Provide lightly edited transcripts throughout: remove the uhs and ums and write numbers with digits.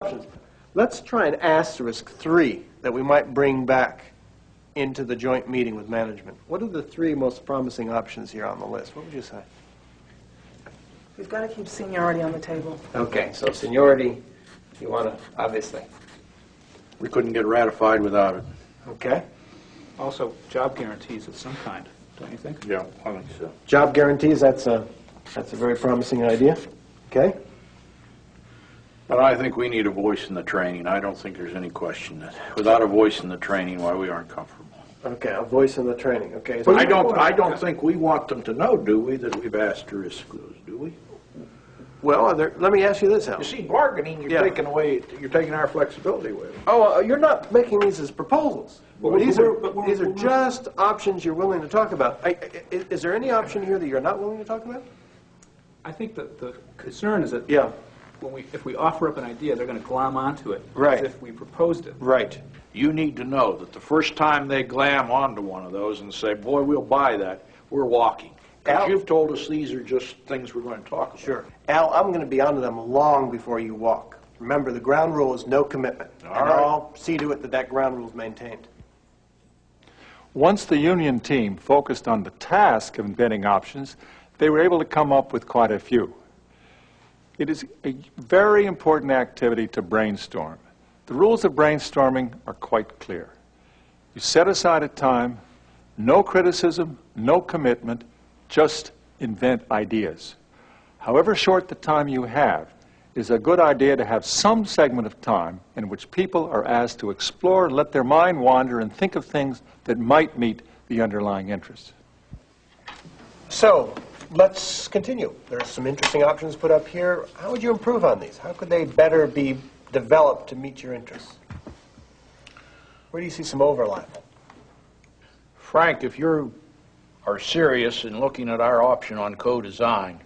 options. Let's try an asterisk 3 that we might bring back into the joint meeting with management. What are the 3 most promising options here on the list? What would you say? We've got to keep seniority on the table. Okay, so seniority, you want to, obviously. We couldn't get ratified without it. Okay. Also, job guarantees of some kind, don't you think? Yeah, I think so. Job guarantees, that's a very promising idea. Okay. But I think we need a voice in the training. I don't think there's any question that without a voice in the training, why we aren't comfortable. Okay, a voice in the training. Okay. But I don't think we want them to know, do we, that we've asterisked, do we? Well, let me ask you this, Al. You see, bargaining, you're taking our flexibility away. Oh, you're not making these as proposals. Well, these are just options you're willing to talk about. Is there any option here that you're not willing to talk about? I think that the concern is that if we offer up an idea, they're going to glom onto it as if we proposed it. Right. You need to know that the first time they glam onto one of those and say, boy, we'll buy that, we're walking. Because you've told us these are just things we're going to talk about. Sure. Al, I'm going to be onto them long before you walk. Remember, the ground rule is no commitment. I'll see to it that that ground rule is maintained. Once the union team focused on the task of inventing options, they were able to come up with quite a few. It is a very important activity to brainstorm. The rules of brainstorming are quite clear. You set aside a time, no criticism, no commitment, just invent ideas. However short the time you have, it is a good idea to have some segment of time in which people are asked to explore and let their mind wander and think of things that might meet the underlying interests. So, let's continue. There's some interesting options put up here. How would you improve on these? How could they better be developed to meet your interests? Where do you see some overlap? Frank, if you are serious in looking at our option on co-design,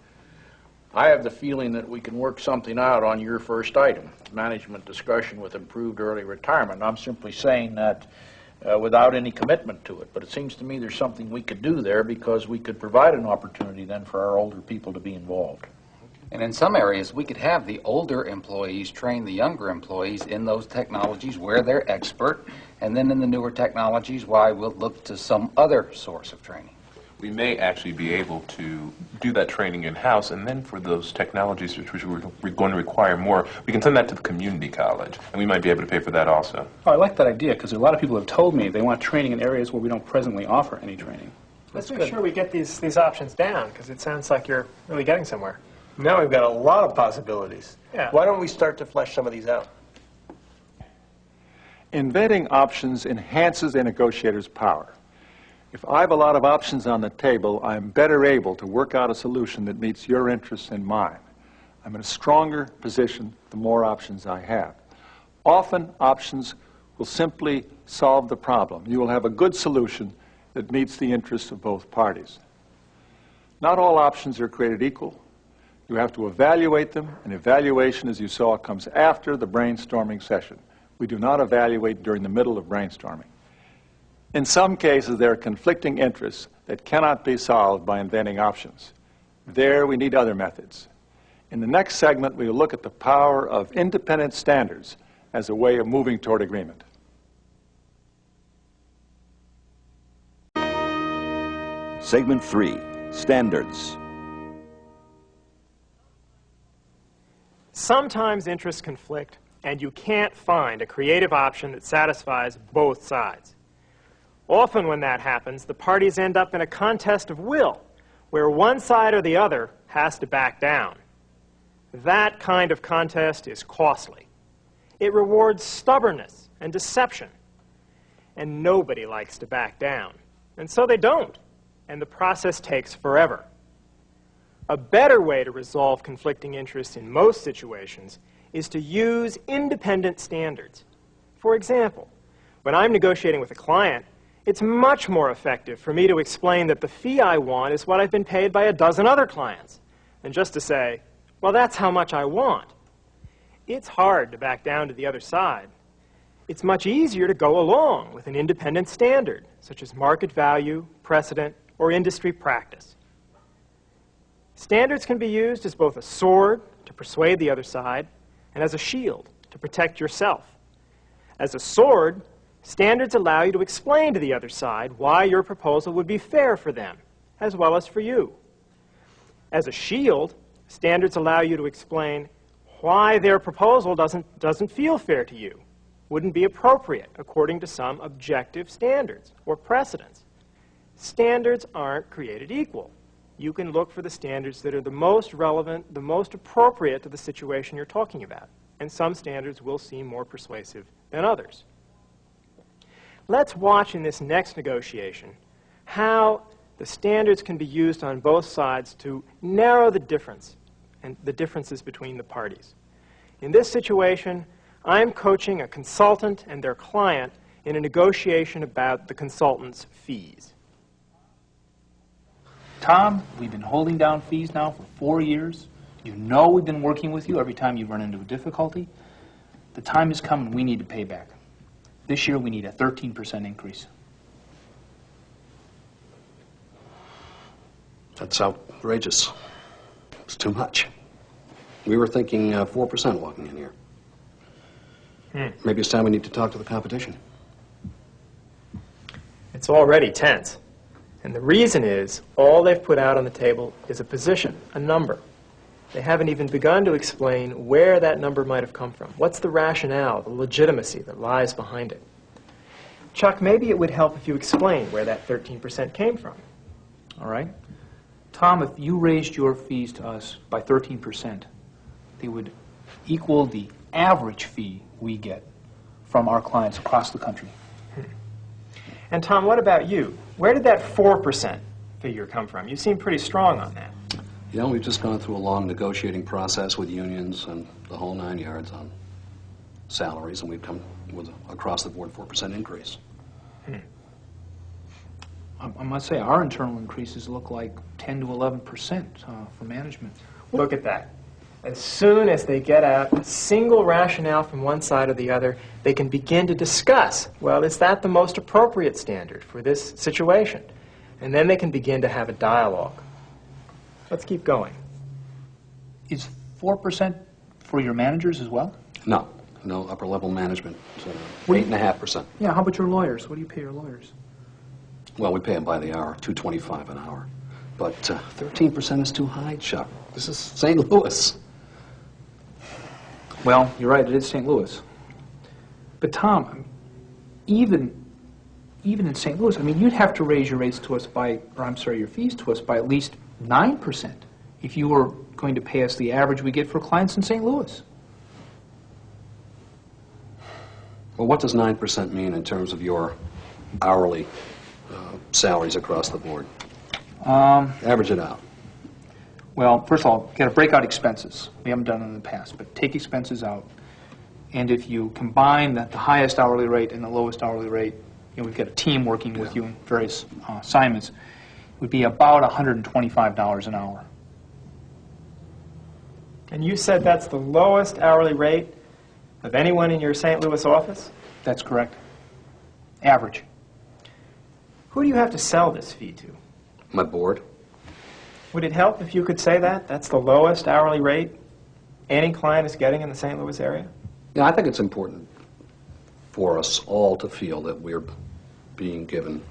I have the feeling that we can work something out on your first item, management discussion with improved early retirement. I'm simply saying that without any commitment to it. But it seems to me there's something we could do there because we could provide an opportunity then for our older people to be involved. And in some areas, we could have the older employees train the younger employees in those technologies where they're expert, and then in the newer technologies, why we'll look to some other source of training. We may actually be able to do that training in-house, and then for those technologies which we're going to require more, we can send that to the community college, and we might be able to pay for that also. Oh, I like that idea, because a lot of people have told me they want training in areas where we don't presently offer any training. Let's make sure we get these options down, because it sounds like you're really getting somewhere. Now we've got a lot of possibilities. Yeah. Why don't we start to flesh some of these out? Inventing options enhances a negotiator's power. If I have a lot of options on the table, I'm better able to work out a solution that meets your interests and mine. I'm in a stronger position the more options I have. Often, options will simply solve the problem. You will have a good solution that meets the interests of both parties. Not all options are created equal. You have to evaluate them, and evaluation, as you saw, comes after the brainstorming session. We do not evaluate during the middle of brainstorming. In some cases, there are conflicting interests that cannot be solved by inventing options. There, we need other methods. In the next segment, we will look at the power of independent standards as a way of moving toward agreement. Segment 3, Standards. Sometimes interests conflict, and you can't find a creative option that satisfies both sides. Often when that happens, the parties end up in a contest of will, where one side or the other has to back down. That kind of contest is costly. It rewards stubbornness and deception. And nobody likes to back down. And so they don't. And the process takes forever. A better way to resolve conflicting interests in most situations is to use independent standards. For example, when I'm negotiating with a client, it's much more effective for me to explain that the fee I want is what I've been paid by a dozen other clients, than just to say, well, that's how much I want. It's hard to back down to the other side. It's much easier to go along with an independent standard, such as market value, precedent, or industry practice. Standards can be used as both a sword to persuade the other side and as a shield to protect yourself. As a sword, standards allow you to explain to the other side why your proposal would be fair for them, as well as for you. As a shield, standards allow you to explain why their proposal doesn't feel fair to you, wouldn't be appropriate according to some objective standards or precedents. Standards aren't created equal. You can look for the standards that are the most relevant, the most appropriate to the situation you're talking about. And some standards will seem more persuasive than others. Let's watch in this next negotiation how the standards can be used on both sides to narrow the difference and the differences between the parties. In this situation, I'm coaching a consultant and their client in a negotiation about the consultant's fees. Tom, we've been holding down fees now for 4 years. You know we've been working with you every time you run into a difficulty. The time has come and we need to pay back. This year we need a 13% increase. That's outrageous. It's too much. We were thinking 4% walking in here. Maybe it's time we need to talk to the competition. It's already tense. And the reason is, all they've put out on the table is a position, a number. They haven't even begun to explain where that number might have come from. What's the rationale, the legitimacy that lies behind it? Chuck, maybe it would help if you explain where that 13% came from. All right. Tom, if you raised your fees to us by 13%, they would equal the average fee we get from our clients across the country. And Tom, what about you? Where did that 4% figure come from? You seem pretty strong on that. You know, we've just gone through a long negotiating process with unions and the whole 9 yards on salaries, and we've come with an across-the-board 4% increase. I must say, our internal increases look like 10 to 11% for management. Look at that. As soon as they get out a single rationale from one side or the other, they can begin to discuss, well, is that the most appropriate standard for this situation? And then they can begin to have a dialogue. Let's keep going. Is 4% for your managers as well? No, no upper-level management. 8.5%. Yeah, how about your lawyers? What do you pay your lawyers? Well, we pay them by the hour, $2.25 an hour. But 13% is too high, Chuck. This is St. Louis. Well, you're right, it is St. Louis. But Tom, even in St. Louis, I mean, you'd have to raise your rates to us by, or I'm sorry, your fees to us by at least 9% if you were going to pay us the average we get for clients in St. Louis. Well, what does 9% mean in terms of your hourly salaries across the board? Average it out. Well, first of all, you've got to break out expenses. We haven't done it in the past, but take expenses out. And if you combine the highest hourly rate and the lowest hourly rate, you know, we've got a team working with you in various assignments, it would be about $125 an hour. And you said that's the lowest hourly rate of anyone in your St. Louis office? That's correct. Average. Who do you have to sell this fee to? My board. Would it help if you could say that? That's the lowest hourly rate any client is getting in the St. Louis area? Yeah, I think it's important for us all to feel that we're being given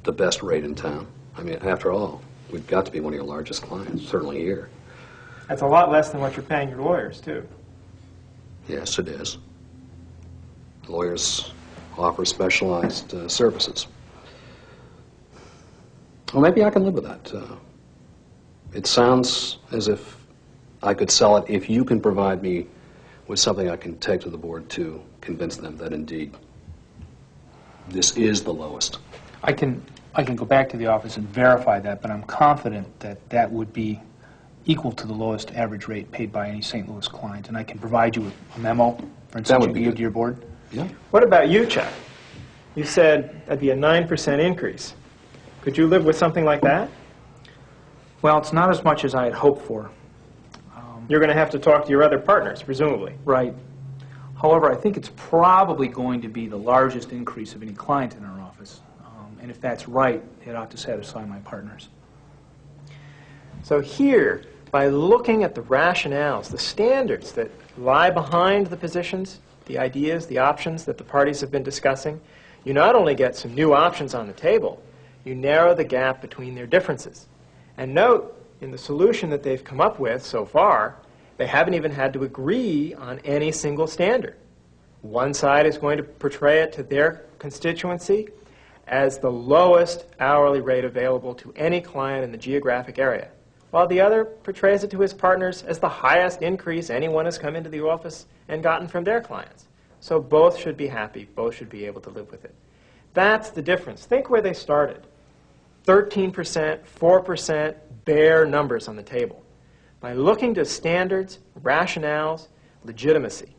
the best rate in town. I mean, after all, we've got to be one of your largest clients, certainly here. That's a lot less than what you're paying your lawyers, too. Yes, it is. Lawyers offer specialized services. Well, maybe I can live with that. It sounds as if I could sell it if you can provide me with something I can take to the board to convince them that indeed this is the lowest. I can go back to the office and verify that, but I'm confident that that would be equal to the lowest average rate paid by any St. Louis client, and I can provide you with a memo, for instance, you can give to your board. Yeah. What about you, Chuck? You said that'd be a 9% increase. Could you live with something like that? Well, it's not as much as I had hoped for. You're going to have to talk to your other partners, presumably. Right. However, I think it's probably going to be the largest increase of any client in our office. And if that's right, it ought to satisfy my partners. So here, by looking at the rationales, the standards that lie behind the positions, the ideas, the options that the parties have been discussing, you not only get some new options on the table, you narrow the gap between their differences. And note, in the solution that they've come up with so far, they haven't even had to agree on any single standard. One side is going to portray it to their constituency as the lowest hourly rate available to any client in the geographic area, while the other portrays it to his partners as the highest increase anyone has come into the office and gotten from their clients. So both should be happy, both should be able to live with it. That's the difference. Think where they started. 13%, 4%, bare numbers on the table. By looking to standards, rationales, legitimacy,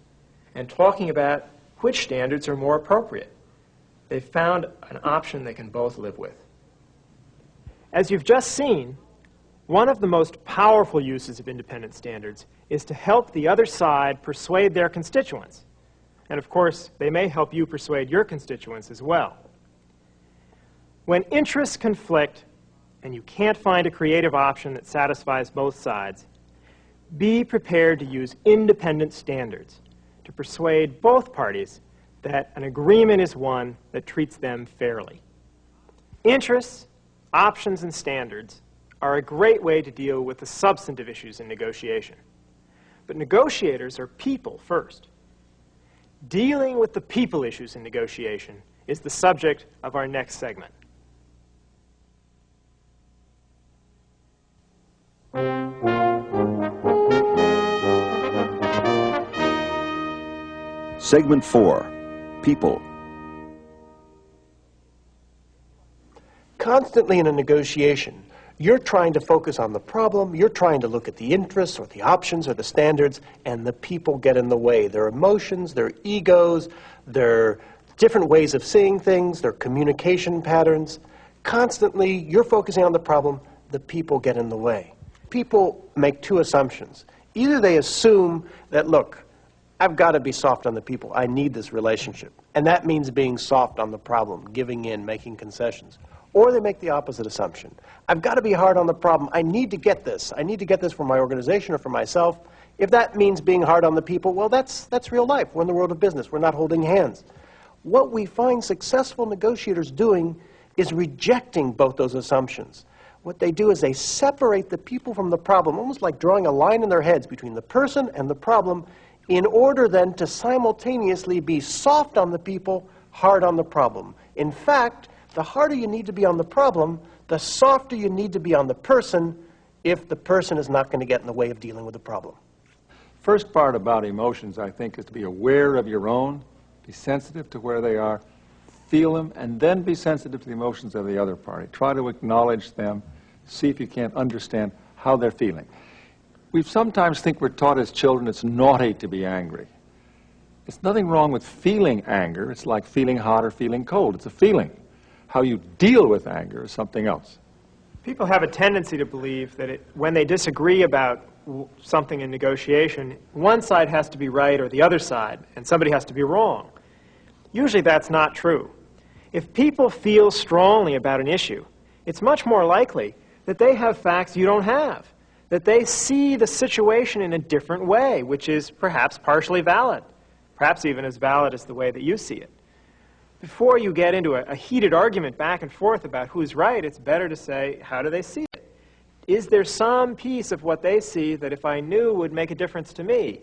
and talking about which standards are more appropriate, they've found an option they can both live with. As you've just seen, one of the most powerful uses of independent standards is to help the other side persuade their constituents. And of course, they may help you persuade your constituents as well. When interests conflict and you can't find a creative option that satisfies both sides, be prepared to use independent standards to persuade both parties that an agreement is one that treats them fairly. Interests, options, and standards are a great way to deal with the substantive issues in negotiation. But negotiators are people first. Dealing with the people issues in negotiation is the subject of our next segment. Segment 4, People. Constantly in a negotiation, you're trying to focus on the problem, you're trying to look at the interests or the options or the standards, and the people get in the way. Their emotions, their egos, their different ways of seeing things, their communication patterns. Constantly, you're focusing on the problem, the people get in the way. People make two assumptions. Either they assume that, look, I've got to be soft on the people. I need this relationship. And that means being soft on the problem, giving in, making concessions. Or they make the opposite assumption. I've got to be hard on the problem. I need to get this. I need to get this for my organization or for myself. If that means being hard on the people, well, that's real life. We're in the world of business. We're not holding hands. What we find successful negotiators doing is rejecting both those assumptions. What they do is they separate the people from the problem, almost like drawing a line in their heads between the person and the problem, in order then to simultaneously be soft on the people, hard on the problem. In fact, the harder you need to be on the problem, the softer you need to be on the person if the person is not going to get in the way of dealing with the problem. First part about emotions, I think, is to be aware of your own, be sensitive to where they are, feel them, and then be sensitive to the emotions of the other party. Try to acknowledge them, see if you can't understand how they're feeling. We sometimes think we're taught as children it's naughty to be angry. There's nothing wrong with feeling anger. It's like feeling hot or feeling cold. It's a feeling. How you deal with anger is something else. People have a tendency to believe that when they disagree about something in negotiation, one side has to be right or the other side, and somebody has to be wrong. Usually that's not true. If people feel strongly about an issue, it's much more likely that they have facts you don't have, that they see the situation in a different way, which is perhaps partially valid, perhaps even as valid as the way that you see it. Before you get into a heated argument back and forth about who's right, it's better to say, how do they see it? Is there some piece of what they see that if I knew would make a difference to me?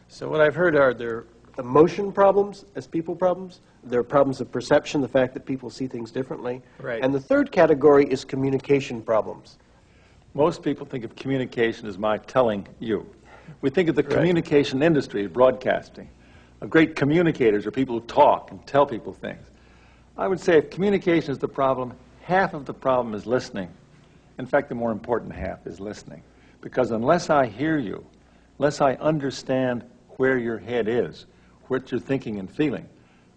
So what I've heard are there emotion problems as people problems. There are problems of perception, the fact that people see things differently. Right. And the third category is communication problems. Most people think of communication as my telling you. We think of the communication industry, broadcasting. Great communicators are people who talk and tell people things. I would say if communication is the problem, half of the problem is listening. In fact, the more important half is listening. Because unless I hear you, unless I understand where your head is, what you're thinking and feeling,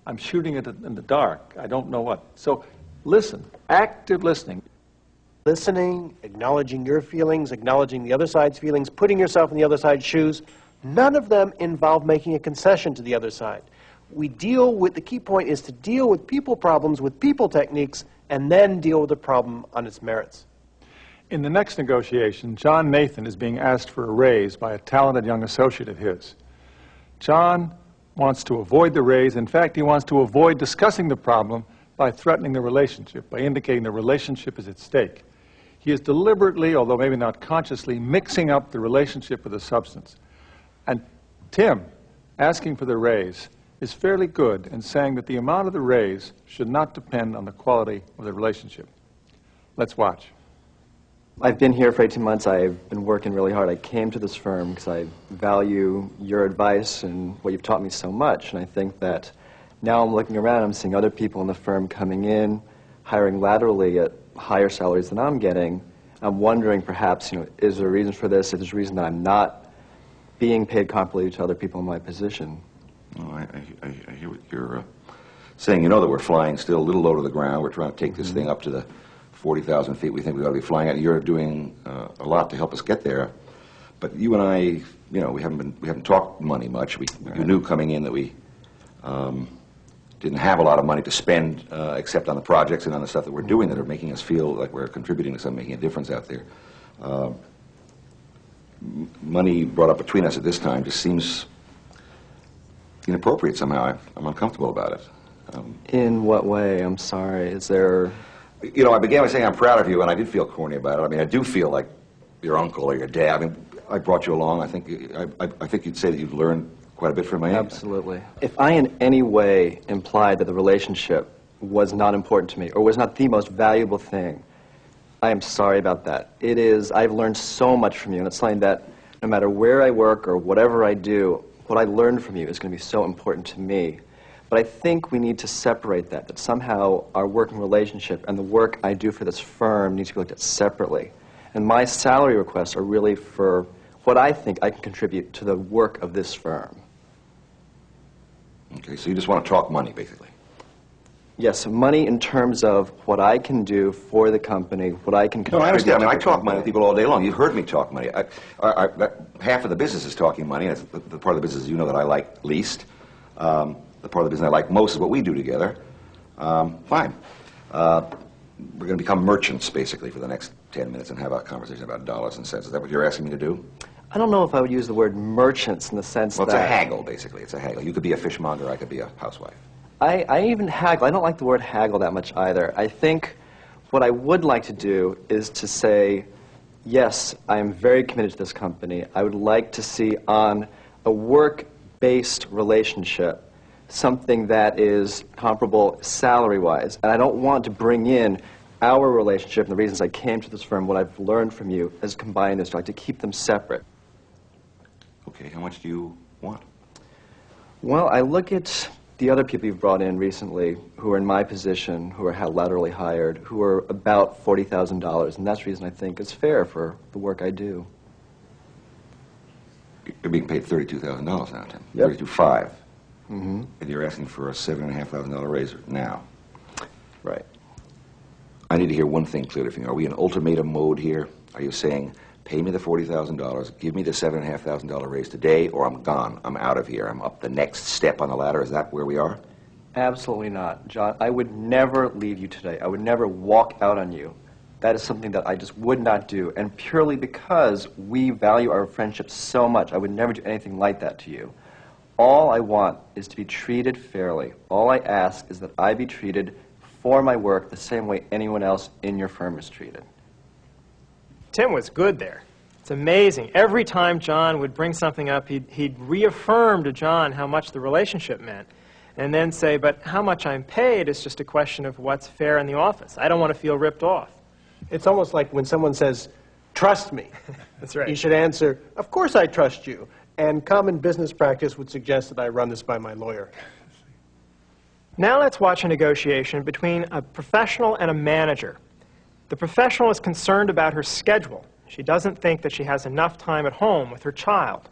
I'm shooting it in the dark. I don't know what. So listen, active listening. Listening, acknowledging your feelings, acknowledging the other side's feelings, putting yourself in the other side's shoes, none of them involve making a concession to the other side. We deal with, the key point is to deal with people problems with people techniques and then deal with the problem on its merits. In the next negotiation, John Nathan is being asked for a raise by a talented young associate of his. John wants to avoid the raise. In fact, he wants to avoid discussing the problem by threatening the relationship, by indicating the relationship is at stake. He is deliberately, although maybe not consciously, mixing up the relationship with the substance. And Tim, asking for the raise, is fairly good in saying that the amount of the raise should not depend on the quality of the relationship. Let's watch. I've been here for 18 months. I've been working really hard. I came to this firm because I value your advice and what you've taught me so much. And I think that now I'm looking around, I'm seeing other people in the firm coming in, hiring laterally at higher salaries than I'm getting. I'm wondering perhaps, is there a reason for this? Is there a reason that I'm not being paid comparably to other people in my position? Oh, I hear what you're saying. You know that we're flying still a little low to the ground. We're trying to take this thing up to the 40,000 feet we think we ought to be flying at. You're doing a lot to help us get there. But you and I, we haven't talked money much. You knew coming in that we didn't have a lot of money to spend except on the projects and on the stuff that we're doing that are making us feel like we're contributing to something, making a difference out there. Money brought up between us at this time just seems inappropriate somehow. I'm uncomfortable about it. In what way? I'm sorry. Is there... I began by saying I'm proud of you, and I did feel corny about it. I mean, I do feel like your uncle or your dad. I mean, I brought you along. I think you'd say that you've learned quite a bit from me. Absolutely. If I in any way implied that the relationship was not important to me or was not the most valuable thing, I am sorry about that. It is. I've learned so much from you, and it's something that no matter where I work or whatever I do, what I learned from you is going to be so important to me. But I think we need to separate that somehow our working relationship and the work I do for this firm needs to be looked at separately. And my salary requests are really for what I think I can contribute to the work of this firm. Okay, so you just want to talk money, basically. Yes, money in terms of what I can do for the company, what I can contribute. No, I understand. I mean, I talk company. money with people all day long. You've heard me talk money. Half of the business is talking money. That's the part of the business that I like least. The part of the business I like most is what we do together. Fine. We're going to become merchants, basically, for the next 10 minutes and have a conversation about dollars and cents. Is that what you're asking me to do? I don't know if I would use the word merchants in the sense that... Well, it's a haggle, basically. It's a haggle. You could be a fishmonger, I could be a housewife. I even haggle. I don't like the word haggle that much either. I think what I would like to do is to say, yes, I am very committed to this company. I would like to see on a work-based relationship something that is comparable salary-wise. And I don't want to bring in our relationship and the reasons I came to this firm, what I've learned from you, as combine this. I'd like to keep them separate. Okay, how much do you want? Well, I look at the other people you've brought in recently who are in my position, who are laterally hired, who are about $40,000, and that's the reason I think it's fair for the work I do. You're being paid $32,000 now, Tim. Yep. $32,500. Mm-hmm. And you're asking for a $7,500 raise now. Right. I need to hear one thing clearly from you. Are we in ultimatum mode here? Are you saying, pay me the $40,000, give me the $7,500 raise today, or I'm gone, I'm out of here, I'm up the next step on the ladder? Is that where we are? Absolutely not, John. I would never leave you today. I would never walk out on you. That is something that I just would not do, and purely because we value our friendship so much, I would never do anything like that to you. All I want is to be treated fairly. All I ask is that I be treated for my work the same way anyone else in your firm is treated. Tim was good there. It's amazing. Every time John would bring something up, he'd reaffirm to John how much the relationship meant, and then say, but how much I'm paid is just a question of what's fair in the office. I don't want to feel ripped off. It's almost like when someone says, trust me. That's right. You should answer, of course I trust you. And common business practice would suggest that I run this by my lawyer. Now let's watch a negotiation between a professional and a manager. The professional is concerned about her schedule. She doesn't think that she has enough time at home with her child.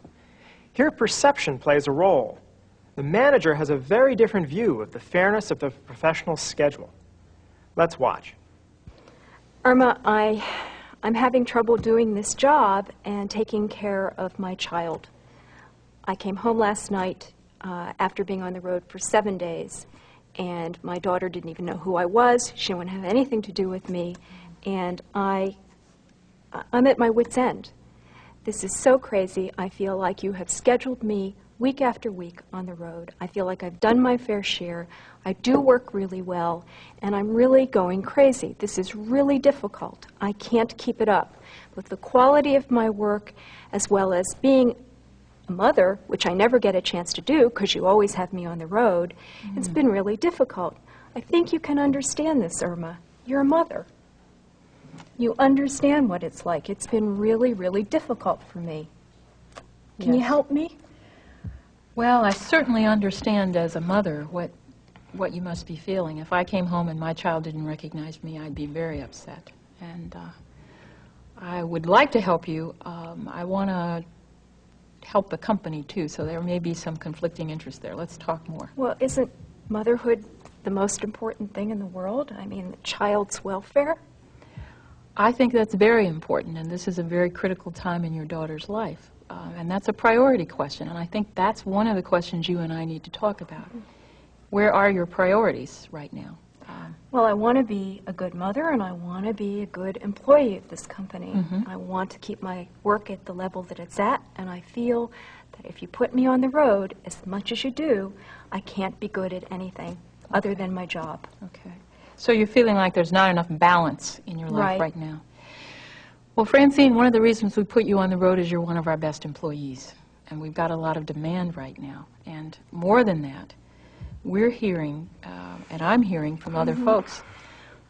Here, perception plays a role. The manager has a very different view of the fairness of the professional's schedule. Let's watch. Irma, I'm having trouble doing this job and taking care of my child. I came home last night after being on the road for 7 days, and my daughter didn't even know who I was. She didn't want to have anything to do with me, and I I'm at my wit's end. This is so crazy. I feel like you have scheduled me week after week on the road. I feel like I've done my fair share. I do work really well, and I'm really going crazy. This is really difficult. I can't keep it up. With the quality of my work, as well as being a mother, which I never get a chance to do because you always have me on the road, it's been really difficult. I think you can understand this, Irma. You're a mother. You understand what it's like. It's been really, really difficult for me. Can you help me? Well, I certainly understand as a mother what you must be feeling. If I came home and my child didn't recognize me, I'd be very upset. And I would like to help you. I want to help the company, too, so there may be some conflicting interest there. Let's talk more. Well, isn't motherhood the most important thing in the world? I mean, the child's welfare? I think that's very important, and this is a very critical time in your daughter's life. And that's a priority question, and I think that's one of the questions you and I need to talk about. Where are your priorities right now? Well, I want to be a good mother, and I want to be a good employee of this company. I want to keep my work at the level that it's at, and I feel that if you put me on the road, as much as you do, I can't be good at anything other than my job. Okay. So you're feeling like there's not enough balance in your life right now. Well, Francine, one of the reasons we put you on the road is you're one of our best employees, and we've got a lot of demand right now. And more than that, we're hearing, and I'm hearing from other folks,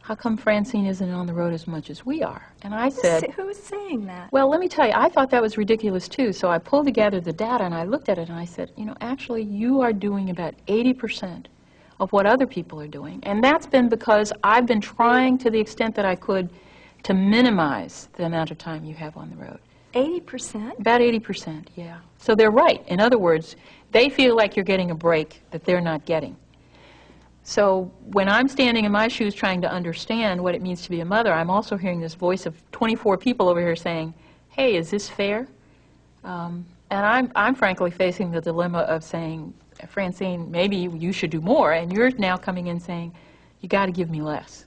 how come Francine isn't on the road as much as we are? And I said... Who's saying that? Well, let me tell you, I thought that was ridiculous, too. So I pulled together the data, and I looked at it, and I said, you know, actually, you are doing about 80% of what other people are doing. And that's been because I've been trying to the extent that I could to minimize the amount of time you have on the road. 80%? About 80%, yeah. So they're right. In other words, they feel like you're getting a break that they're not getting. So when I'm standing in my shoes trying to understand what it means to be a mother, I'm also hearing this voice of 24 people over here saying, hey, is this fair? And I'm frankly facing the dilemma of saying, Francine, maybe you should do more, and you're now coming in saying, you got to give me less.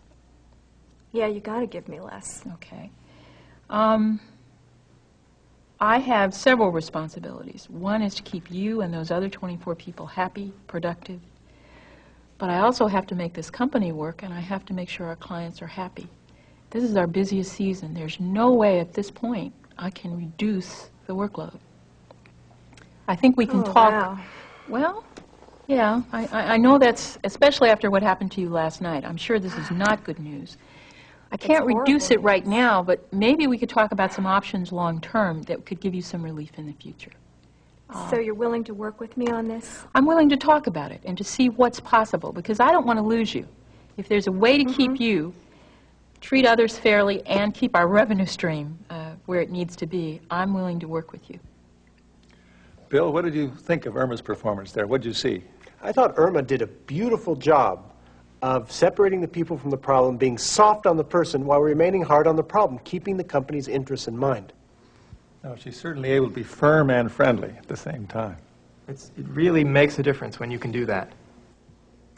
Yeah, you got to give me less. Okay. I have several responsibilities. One is to keep you and those other 24 people happy, productive. But I also have to make this company work, and I have to make sure our clients are happy. This is our busiest season. There's no way at this point I can reduce the workload. I think we can talk... Wow. Well, yeah, I know that's, especially after what happened to you last night. I'm sure this is not good news. I can't reduce it right now, but maybe we could talk about some options long term that could give you some relief in the future. So you're willing to work with me on this? I'm willing to talk about it and to see what's possible, because I don't want to lose you. If there's a way to keep you, treat others fairly, and keep our revenue stream where it needs to be, I'm willing to work with you. Bill, what did you think of Irma's performance there? What did you see? I thought Irma did a beautiful job of separating the people from the problem, being soft on the person while remaining hard on the problem, keeping the company's interests in mind. No, she's certainly able to be firm and friendly at the same time. It really makes a difference when you can do that.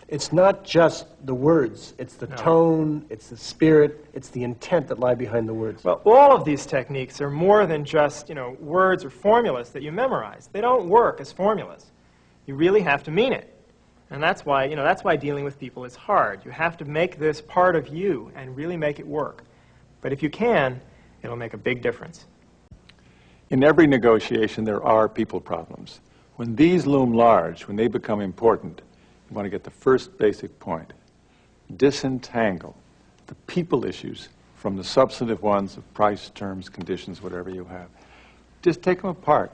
It's not just the words, it's the tone, it's the spirit, it's the intent that lie behind the words. Well, all of these techniques are more than just, words or formulas that you memorize. They don't work as formulas. You really have to mean it. And that's why, that's why dealing with people is hard. You have to make this part of you and really make it work. But if you can, it'll make a big difference. In every negotiation, there are people problems. When these loom large, when they become important, you want to get the first basic point. Disentangle the people issues from the substantive ones of price, terms, conditions, whatever you have. Just take them apart.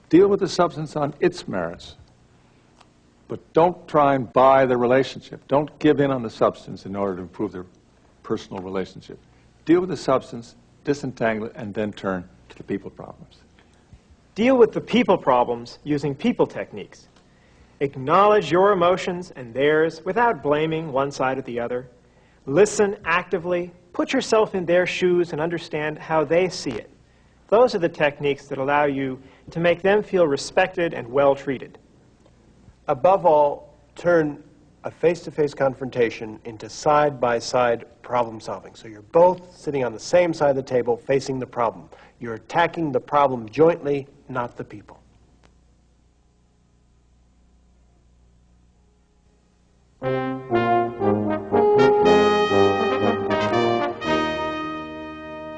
Deal with the substance on its merits. But don't try and buy the relationship. Don't give in on the substance in order to improve their personal relationship. Deal with the substance, disentangle it, and then turn to the people problems. Deal with the people problems using people techniques. Acknowledge your emotions and theirs without blaming one side or the other. Listen actively. Put yourself in their shoes and understand how they see it. Those are the techniques that allow you to make them feel respected and well treated. Above all, turn a face-to-face confrontation into side-by-side problem solving. So you're both sitting on the same side of the table facing the problem. You're attacking the problem jointly, not the people.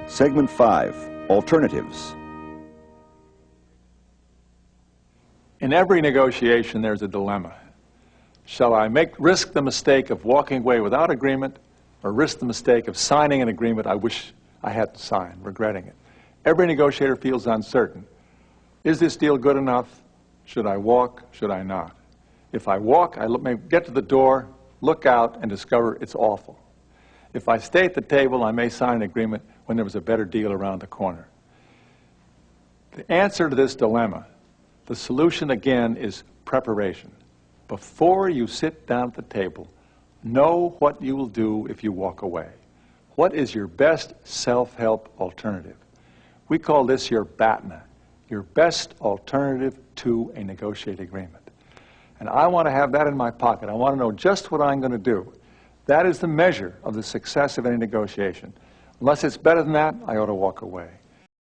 Segment 5, Alternatives. In every negotiation, there's a dilemma. Shall I risk the mistake of walking away without agreement, or risk the mistake of signing an agreement I wish I hadn't signed, regretting it? Every negotiator feels uncertain. Is this deal good enough? Should I walk? Should I not? If I walk, I may get to the door, look out, and discover it's awful. If I stay at the table, I may sign an agreement when there was a better deal around the corner. The answer to this dilemma, the solution again, is preparation. Before you sit down at the table, know what you will do if you walk away. What is your best self-help alternative? We call this your BATNA, your best alternative to a negotiated agreement. And I want to have that in my pocket. I want to know just what I'm going to do. That is the measure of the success of any negotiation. Unless it's better than that, I ought to walk away.